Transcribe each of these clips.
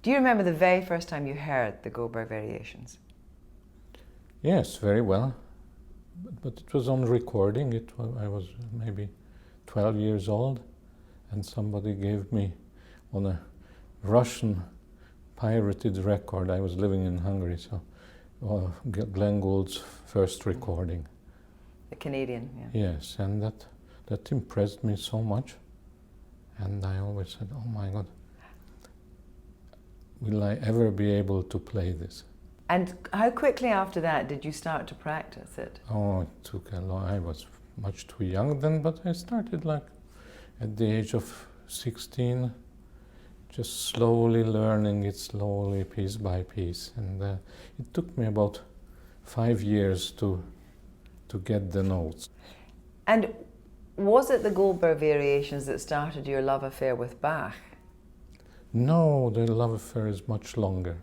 Do you remember the very first time you heard the Goldberg Variations? Yes, very well. But it was on recording. I was maybe 12 years old, and somebody gave me on a Russian pirated record. I was living in Hungary, so Glenn Gould's first recording. The Canadian, yeah. Yes, and that impressed me so much. And I always said, oh my God, will I ever be able to play this? And how quickly after that did you start to practice it? Oh, it took a long, I was much too young then, but I started like at the age of 16, just slowly learning it, slowly, piece by piece. And it took me about 5 years to get the notes. And was it the Goldberg Variations that started your love affair with Bach? No, the love affair is much longer.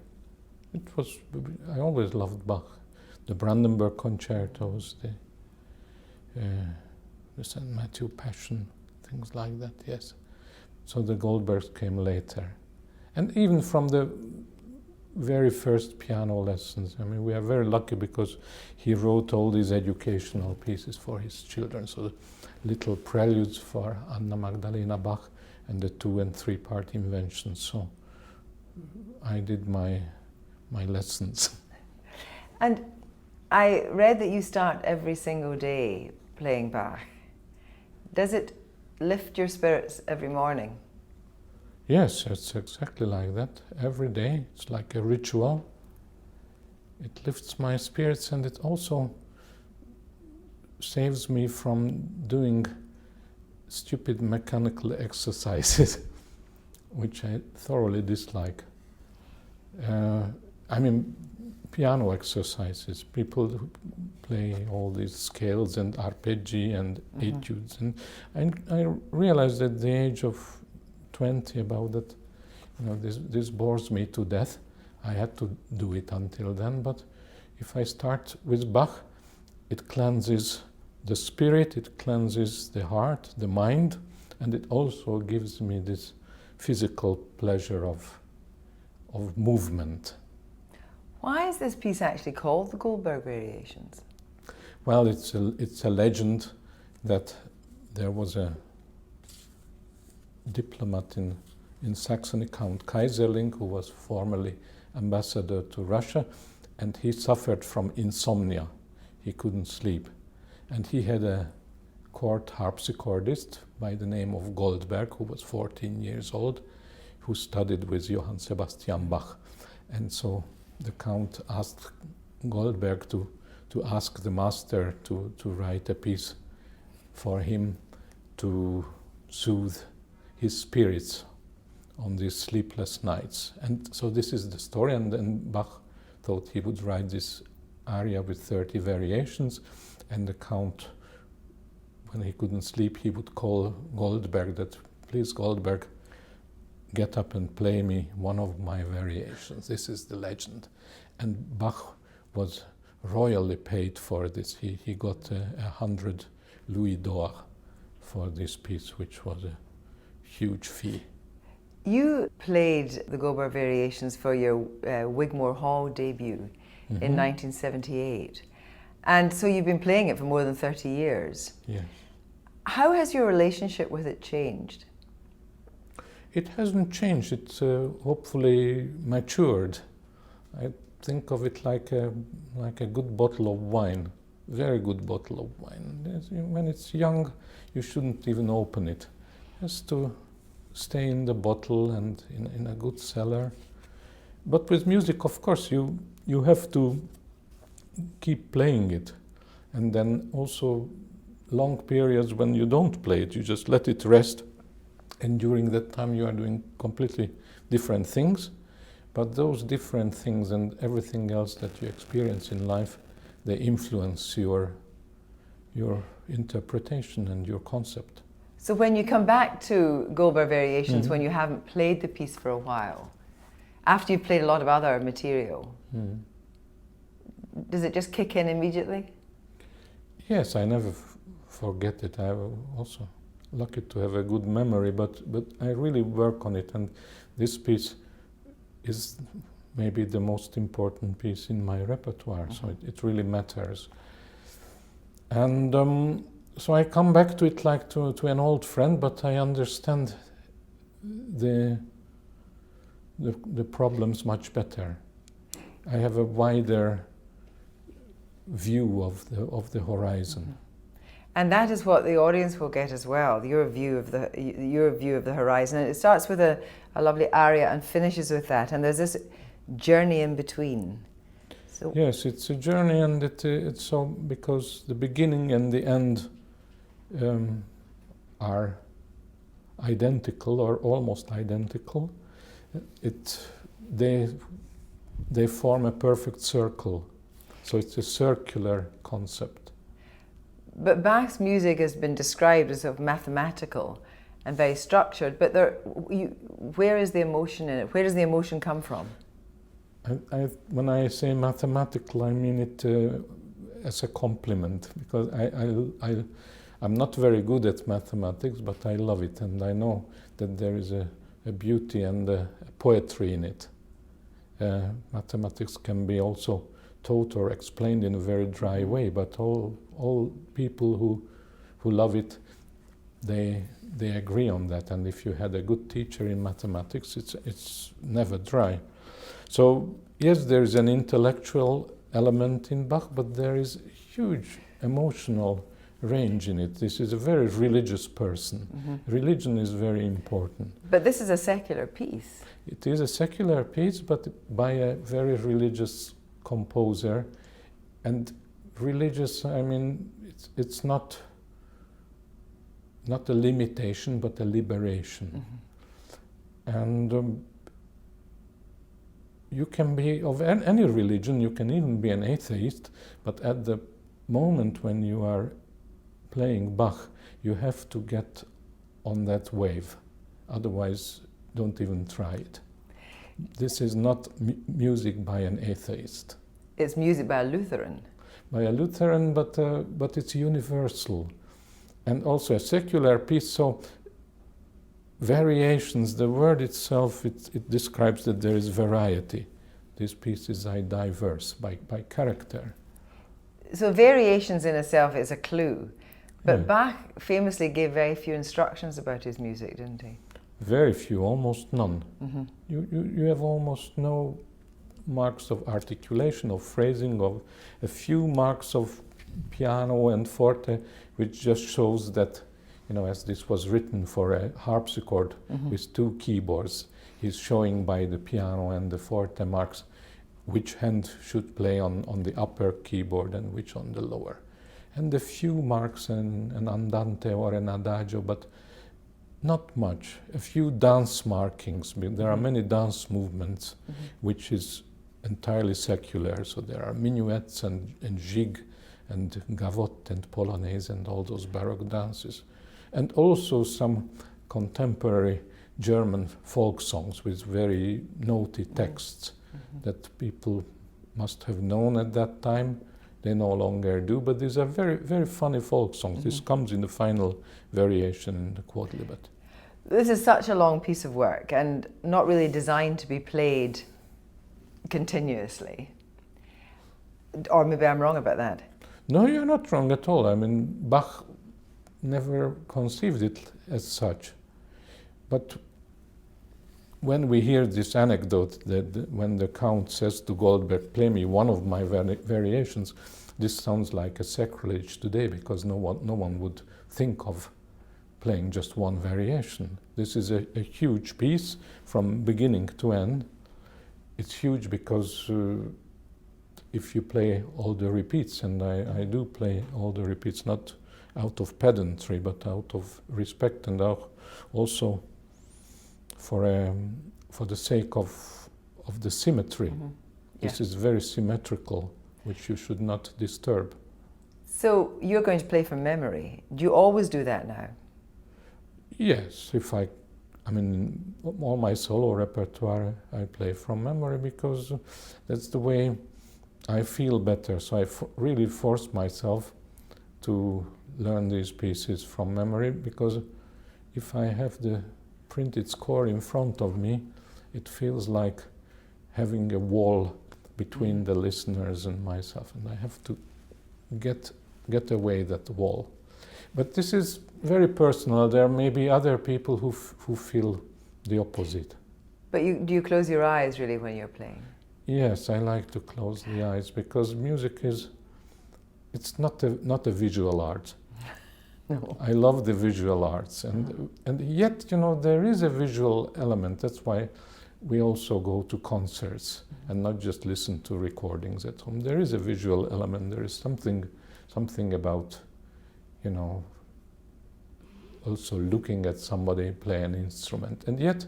I always loved Bach, the Brandenburg concertos, the St. Matthew Passion, things like that, yes. So the Goldbergs came later. And even from the very first piano lessons, I mean, we are very lucky because he wrote all these educational pieces for his children. So the little preludes for Anna Magdalena Bach and the 2- and 3-part inventions. So I did my lessons. And I read that you start every single day playing Bach. Does it lift your spirits every morning? Yes, it's exactly like that. Every day, it's like a ritual. It lifts my spirits, and it also saves me from doing stupid mechanical exercises, which I thoroughly dislike. I mean, piano exercises. People who play all these scales and arpeggi and etudes, and I realized at the age of 20 about that, this bores me to death. I had to do it until then, but if I start with Bach, it cleanses the spirit, it cleanses the heart, the mind, and it also gives me this physical pleasure of movement. Why is this piece actually called the Goldberg Variations? Well, it's a legend that there was a diplomat in Saxony, Count Kaiserling, who was formerly ambassador to Russia, and he suffered from insomnia. He couldn't sleep. And he had a court harpsichordist by the name of Goldberg, who was 14 years old, who studied with Johann Sebastian Bach. And so the Count asked Goldberg to ask the master to write a piece for him to soothe his spirits on these sleepless nights. And so this is the story, and then Bach thought he would write this aria with 30 variations, and the Count, when he couldn't sleep, he would call Goldberg that, please Goldberg, get up and play me one of my variations. This is the legend. And Bach was royally paid for this. He got 100 louis d'or for this piece, which was a huge fee. You played the Goldberg Variations for your Wigmore Hall debut in 1978. And so you've been playing it for more than 30 years. Yes. How has your relationship with it changed? It hasn't changed. It's hopefully matured. I think of it like a good bottle of wine, very good bottle of wine. When it's young, you shouldn't even open it. It has to stay in the bottle and in a good cellar. But with music, of course, you have to keep playing it. And then also long periods when you don't play it, you just let it rest. And during that time you are doing completely different things. But those different things and everything else that you experience in life, they influence your interpretation and your concept. So when you come back to Goldberg Variations, when you haven't played the piece for a while, after you've played a lot of other material, does it just kick in immediately? Yes, I never forget it. I'm also lucky to have a good memory, but I really work on it. And this piece is maybe the most important piece in my repertoire, so it really matters. And so I come back to it like to an old friend, but I understand the problems much better. I have a wider view of the horizon. And that is what the audience will get as well, your view of the horizon. And it starts with a lovely aria and finishes with that, and there's this journey in between. So yes, it's a journey, and it's so because the beginning and the end are identical or almost identical. They form a perfect circle, so it's a circular concept. But Bach's music has been described as sort of mathematical and very structured, but where is the emotion in it? Where does the emotion come from? When I say mathematical, I mean it as a compliment, because I'm not very good at mathematics, but I love it, and I know that there is a beauty and a poetry in it. Mathematics can be also taught or explained in a very dry way, but all people who love it, they agree on that. And if you had a good teacher in mathematics, it's never dry. So yes, there is an intellectual element in Bach, but there is huge emotional range in it. This is a very religious person. Religion is very important. But this is a secular piece. It is a secular piece, but by a very religious composer. And religious, I mean, it's not a limitation, but a liberation. And you can be of any religion, you can even be an atheist, but at the moment when you are playing Bach, you have to get on that wave. Otherwise, don't even try it. This is not music by an atheist. It's music by a Lutheran. By a Lutheran, but it's universal. And also a secular piece, so variations, the word itself, it describes that there is variety. These pieces are diverse by character. So variations in itself is a clue. But Bach famously gave very few instructions about his music, didn't he? Very few, almost none. You have almost no marks of articulation, of phrasing, of a few marks of piano and forte, which just shows that, you know, as this was written for a harpsichord with two keyboards, he's showing by the piano and the forte marks which hand should play on the upper keyboard and which on the lower. And a few marks, an andante or an adagio, but not much. A few dance markings. There are many dance movements, which is entirely secular. So there are minuets and jig and gavotte and polonaise and all those Baroque dances. And also some contemporary German folk songs with very naughty texts that people must have known at that time. They no longer do, but these are very, very funny folk songs. This comes in the final variation in the quodlibet. This is such a long piece of work and not really designed to be played continuously. Or maybe I'm wrong about that. No, you're not wrong at all. I mean, Bach never conceived it as such. But when we hear this anecdote that when the Count says to Goldberg, play me one of my variations, this sounds like a sacrilege today, because no one would think of playing just one variation. This is a huge piece from beginning to end. It's huge because if you play all the repeats, and I do play all the repeats, not out of pedantry, but out of respect, and also for the sake of the symmetry. This is very symmetrical, which you should not disturb. So you're going to play from memory. Do you always do that now? Yes, I mean, all my solo repertoire I play from memory, because that's the way I feel better. So I really force myself to learn these pieces from memory, because if I have the printed score in front of me, it feels like having a wall between the listeners and myself, and I have to get away that wall. But this is very personal. There may be other people who feel the opposite. But do you close your eyes really when you're playing? Yes, I like to close the eyes because music it's not a visual art. No. I love the visual arts, and yet, there is a visual element. That's why we also go to concerts and not just listen to recordings at home. There is a visual element. There is something about, also looking at somebody play an instrument. And yet,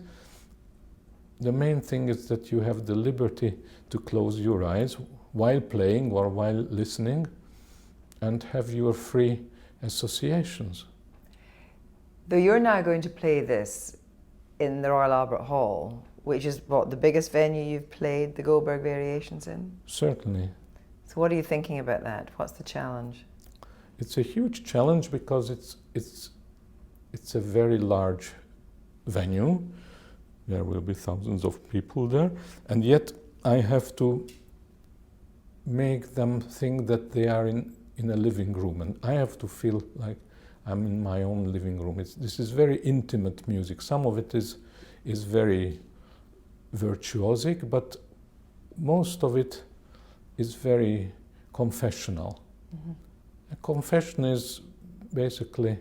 the main thing is that you have the liberty to close your eyes while playing or while listening and have your free associations. Though you're now going to play this in the Royal Albert Hall, which is the biggest venue you've played the Goldberg Variations in? Certainly. So what are you thinking about that? What's the challenge? It's a huge challenge because it's a very large venue. There will be thousands of people there, and yet I have to make them think that they are in a living room, and I have to feel like I'm in my own living room. This is very intimate music. Some of it is very virtuosic, but most of it is very confessional. Mm-hmm. A confession is basically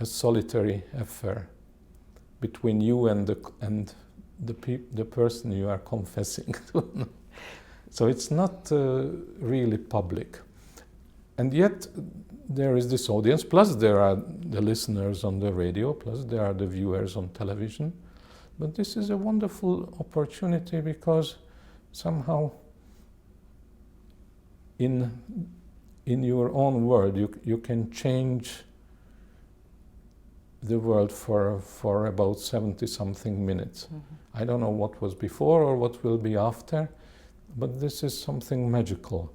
a solitary affair between you and the person you are confessing to. So it's not really public. And yet there is this audience, plus there are the listeners on the radio, plus there are the viewers on television. But this is a wonderful opportunity because somehow in your own world you can change the world for about 70-something minutes. Mm-hmm. I don't know what was before or what will be after, but this is something magical.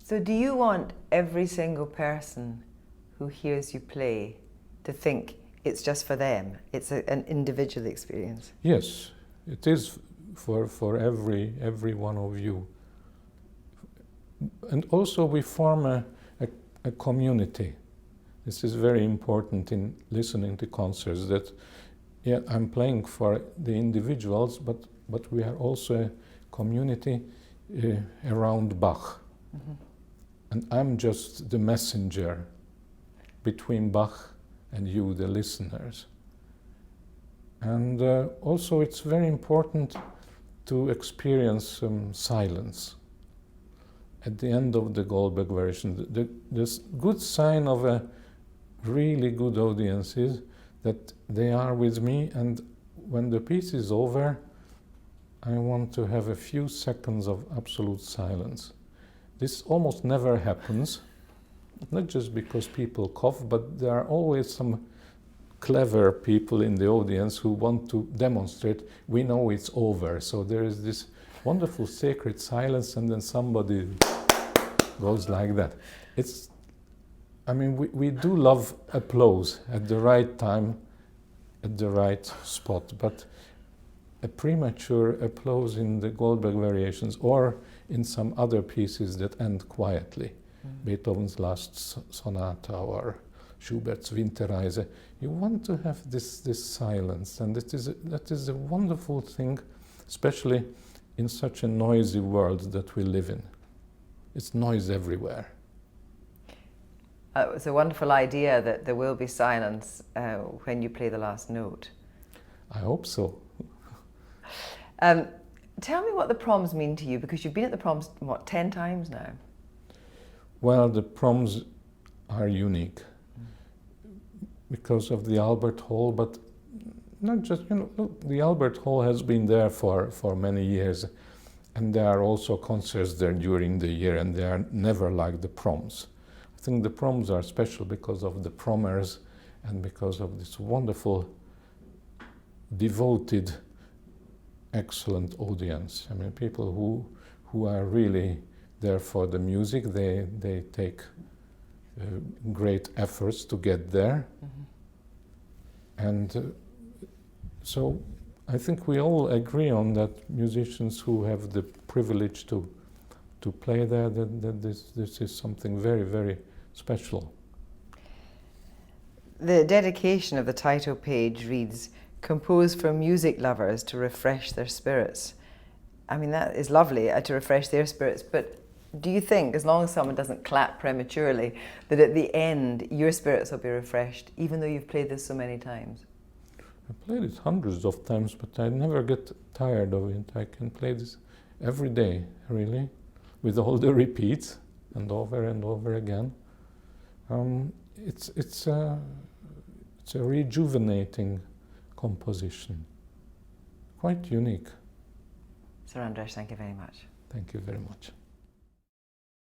So do you want every single person who hears you play to think it's just for them? It's an individual experience? Yes, it is for every one of you. And also we form a community. This is very important in listening to concerts, that I'm playing for the individuals, but we are also a community around Bach. Mm-hmm. And I'm just the messenger between Bach and you, the listeners. And also it's very important to experience silence at the end of the Goldberg Variations. The good sign of a really good audience is that they are with me, and when the piece is over, I want to have a few seconds of absolute silence. This almost never happens, not just because people cough, but there are always some clever people in the audience who want to demonstrate, we know it's over. So there is this wonderful sacred silence, and then somebody goes like that. We do love applause at the right time, at the right spot, but a premature applause in the Goldberg Variations or in some other pieces that end quietly, Beethoven's Last Sonata or Schubert's Winterreise, you want to have this silence, and that is a wonderful thing, especially in such a noisy world that we live in. It's noise everywhere. It's a wonderful idea that there will be silence when you play the last note. I hope so. Tell me what the Proms mean to you, because you've been at the Proms, 10 times now? Well, the Proms are unique because of the Albert Hall, but not just, the Albert Hall has been there for many years, and there are also concerts there during the year, and they are never like the Proms. I think the Proms are special because of the Promers and because of this wonderful, devoted, excellent audience. People who are really there for the music. They take great efforts to get there. Mm-hmm. And so I think we all agree on that musicians who have the privilege to play there, that this is something very, very special. The dedication of the title page reads, "Composed for music lovers to refresh their spirits." I mean, that is lovely, to refresh their spirits, but do you think, as long as someone doesn't clap prematurely, that at the end your spirits will be refreshed, even though you've played this so many times? I played it hundreds of times, but I never get tired of it. I can play this every day, really, with all the repeats and over again. It's a rejuvenating composition, quite unique. Sir András, thank you very much. Thank you very much.